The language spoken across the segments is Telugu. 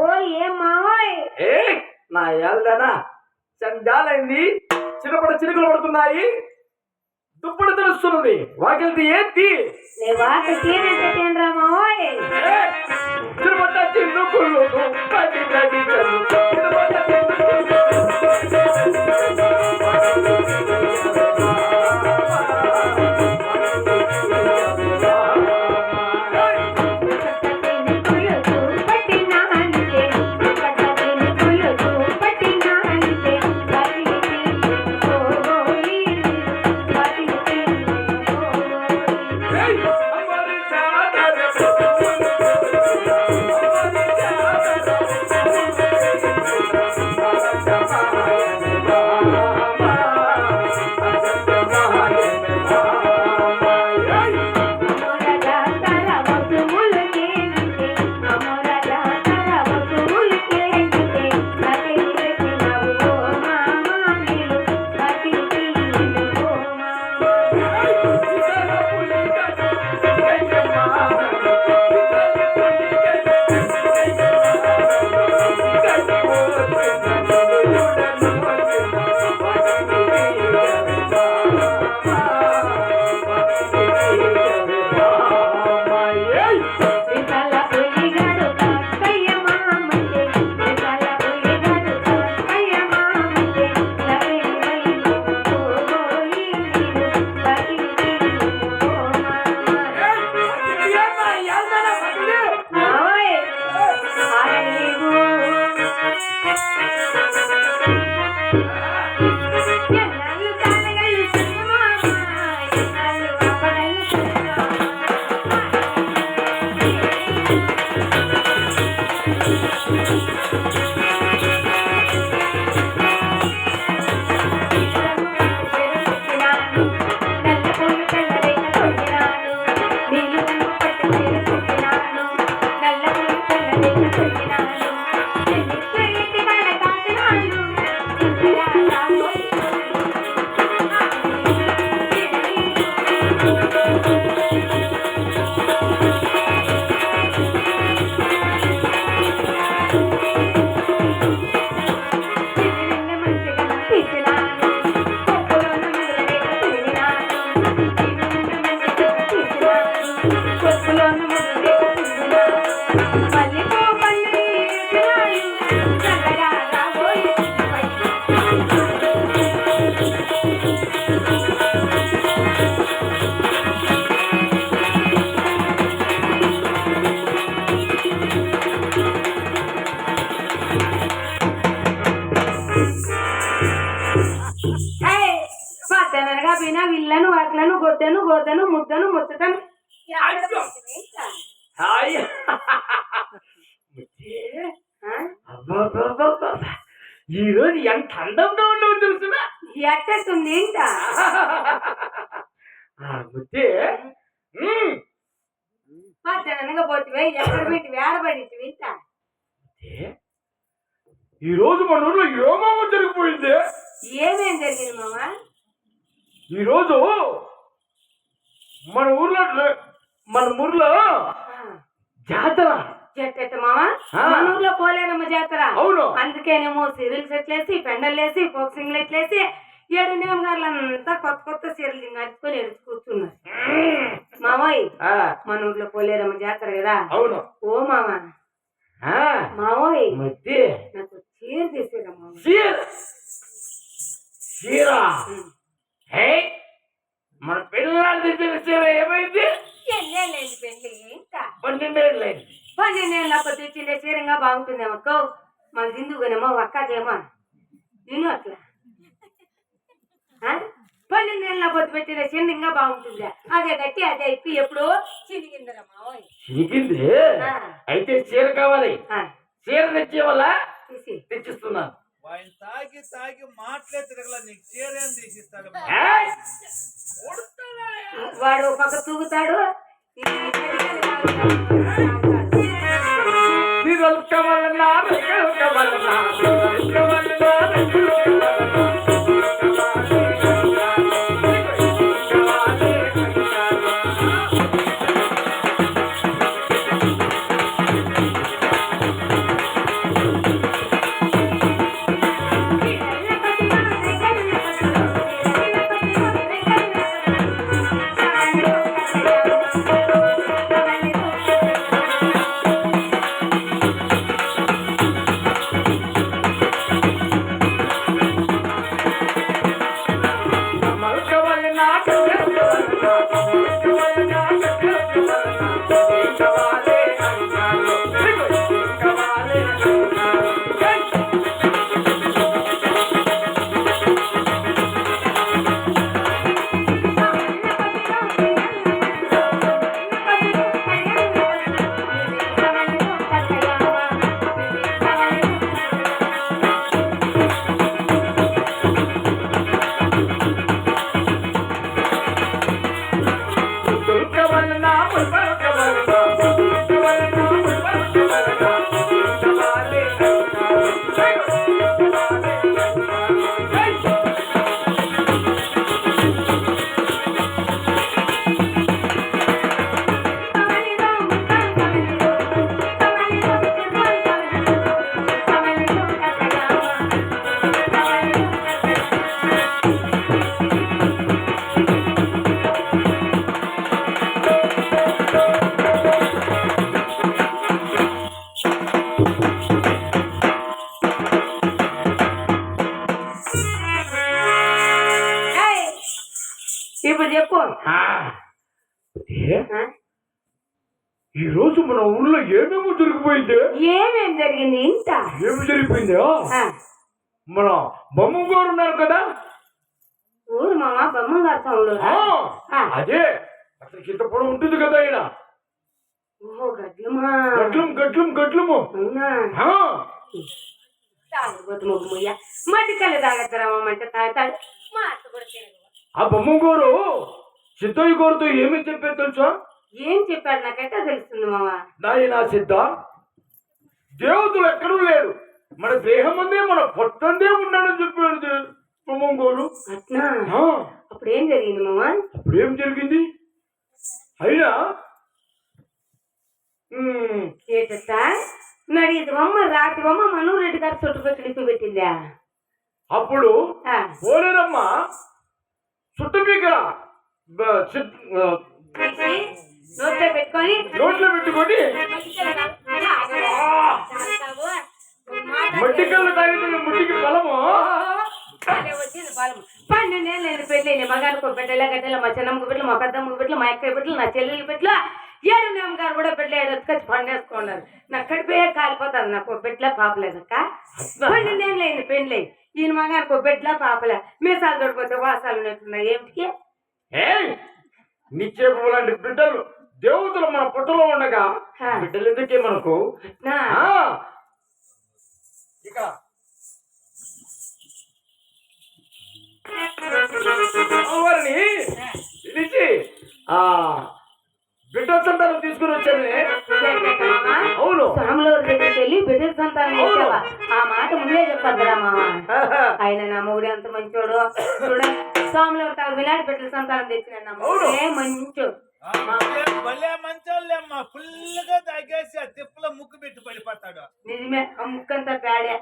ఓ ఏం మావోయ్ ఏ నా ఏళ్ళనా చండాలైంది. చిన్నపడ చినుకులు పడుతున్నాయి. దుప్పటి తెలుస్తున్నది. వాకిలిది ఏంటి? నే వాకి తీరేంటేంద్రా మావోయ్ చిన్నపడ్డ చినుకులు పడి పడి బినా విల్లను వాట్లను గొడ్డను గోదను ముద్దను ముచ్చటను ఈ రోజు ఎంత అందంగా ఉండవు తెలుసునా? ఎట్టేస్తుంది ఏంట జననగా పోతివే ఎక్కడ పెట్టి వేడబడి వింట. ఈ రోజు మన ఊర్లో ఏమో జరిగిపోయింది. ఏమేం జరిగింది మామ? ఈ రోజు మన ఊర్లో జాతర. మామ మన ఊర్లో పోలేరమ్మ జాతర. అవును. అందుకేనేమో సీరియల్ సెట్లేసి పెండలేసి బాక్సింగ్ లెట్లేసి 7 నేమగారులంతా కొత్త కొత్త సీరియల్ నడుచుకొని ఎడుచు కూర్చున్నారు. మామయ్య మన ఊర్లో పోలేరమ్మ జాతర కదా. అవును. ఓ మామ మామయ్య నాకు చీర తీసేరా మామ. చీర మన పిల్లలు తెచ్చిన చీర ఏమైంది? ఎన్నేళ్ళైంది పెళ్ళి? ఇంకా 12 ఏళ్ళైంది. 12 ఏళ్ళ తెచ్చిండే చీరంగా బాగుంటుందేమో అక్క. మన దిందుగానేమో అక్కదేమో నేను అట్లా 12 ఏళ్ళ పొద్దు పెట్టిన చీర ఇంకా బాగుంటుంది. అదే గట్టి అదే ఇప్పి ఎప్పుడో చినిగిందిరా మావయ్య. చినిగింది? అయితే చీర కావాలి. చీర తెచ్చే వల్ల తెచ్చిస్తున్నాను. తాగి తాగి మాటలే తిరగల నీకు చీరేం తీసిస్తాడు. వాడు పక్క తూగుతాడు. ఇప్పుడు చెప్పు. ఈ రోజు మన ఊళ్ళో ఏమేమో జరిగిపోయింది. ఏమేం జరిగింది ఇంత? ఏమి జరిగిపోయింది? మన బొమ్మ గారు ఉన్నారు కదా ఊరు మామ బొమ్మ గారు సౌండ్. అదే అసలు కింద పొడ ఉంటుంది కదా ఆయన. ఓహో గడ్లమా. గడ్లము మట్టి కళ్ళు తాగత్తరామంటే తాగుతాడు. ఆ బొమ్మ గారు సిద్ధయ్య గారితో ఏమి చెప్పారు తెలుసా? ఏం చెప్పాడు నాకైతే తెలుస్తుంది మామ. నాయనా సిద్ధ, దేవతలు ఎక్కడూ లేరు, మన దేహం అందే మన పొట్టందే ఉన్నాడని చెప్పాడు బొమ్మ గారు. అట్నా? అప్పుడు ఏం జరిగింది మామ? అప్పుడు ఏం జరిగింది అయినా ఏటా నడిది బొమ్మ రాతి బొమ్మ మనూరు రెడ్డి గారు చుట్టుపక్కల పెట్టిందా? అప్పుడు పోలేరమ్మ చుట్టుపీక నోట్లో పెట్టుకొని మట్టి కళ్ళు తాగితే ముట్టికి బలము వచ్చింది బలము. 12 ఏళ్ళు నేను పెళ్ళి మగానికి ఒక బిడ్డల గడ్డల, మా చిన్నమ్మకు బిడ్డలు, మా పెద్దమ్మకు బిడ్డలు, మా అక్కయ్య బిడ్డలు, నా చెల్లెల బిడ్డలు, 7 నేమ్ గారు కూడా బిడ్డలు ఎడొచ్చుకొచ్చి పండేసుకున్నారు. నాకు కడిపోయే కాలిపోతుంది. నాకు ఒక బిడ్డలా పాపలేదక్క. 12 ఏళ్ళు అయింది పెళ్ళి. ఈయన మగానికి ఒక బిడ్డలా పాపలే. మీసాలు దొరికిపోతే వాసాలు ఉన్నట్టున్నాయి. ఏమిటికి నిక్షేపం లాంటి బిడ్డలు దేవతలు మన పుట్టలో ఉండగా బిడ్డలు ఎందుకే మనకు? ఇక వారిని పిలిచి బిడ్డ సంతానం తీసుకుని వచ్చాను. అవును, స్వాముల దగ్గరికి వెళ్ళి బిడ్డ సంతానం చేసావా? ఆ మాట ముందే చెప్పద్దురా మామ. ఆయన నా మొగుడు ఎంత మంచోడు చూడ. స్వాముల వినాడు బిడ్డల సంతానం తెచ్చిన నా మొగుడే మంచోడు. భలే మంచోళ్ళేమ్మా. ఫుల్గా తాగేసి ఆ తిప్పలో ముక్కు పెట్టి పడిపోతాడు. నిజమే, ఆ ముక్కంతా పేడే.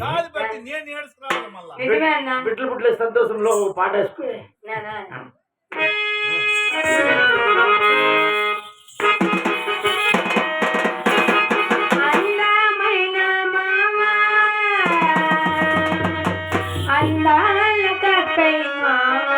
కాదు బట్టి నేను ఏడుచుకురావాలి మళ్ళా. నిజమే అన్న. బిడ్డలు పుట్లే సంతోషంలో పాట వేసుకో. అందమైన మామ, అందాల కక్కై మామ,